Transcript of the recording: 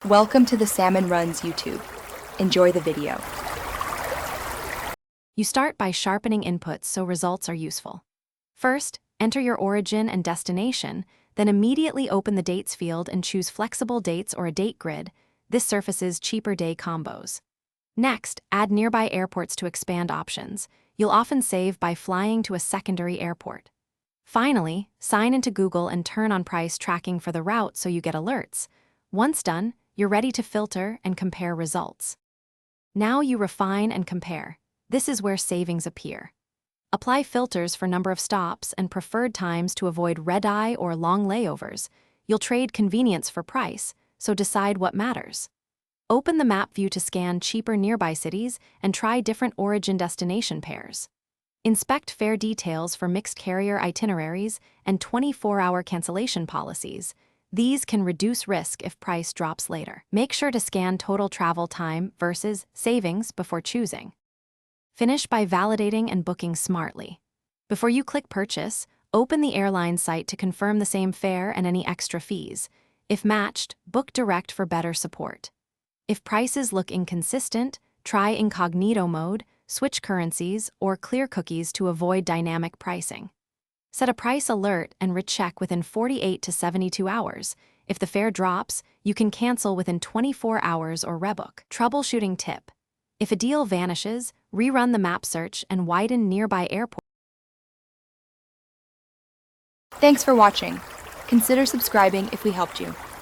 Welcome to the Salmon Runs YouTube. Enjoy the video. You start by sharpening inputs so results are useful. First, enter your origin and destination, then immediately open the dates field and choose flexible dates or a date grid. This surfaces cheaper day combos. Next, add nearby airports to expand options. You'll often save by flying to a secondary airport. Finally, sign into Google and turn on price tracking for the route so you get alerts. Once done, you're ready to filter and compare results. Now you refine and compare. This is where savings appear. Apply filters for number of stops and preferred times to avoid red-eye or long layovers. You'll trade convenience for price, so decide what matters. Open the map view to scan cheaper nearby cities and try different origin-destination pairs. Inspect fare details for mixed carrier itineraries and 24-hour cancellation policies. These can reduce risk if price drops later. Make sure to scan total travel time versus savings before choosing. Finish by validating and booking smartly. Before you click purchase, open the airline site to confirm the same fare and any extra fees. If matched, book direct for better support. If prices look inconsistent, try incognito mode, switch currencies, or clear cookies to avoid dynamic pricing. Set a price alert and recheck within 48 to 72 hours. If the fare drops, you can cancel within 24 hours or rebook. Troubleshooting tip. If a deal vanishes, rerun the map search and widen nearby airports. Thanks for watching. Consider subscribing if we helped you.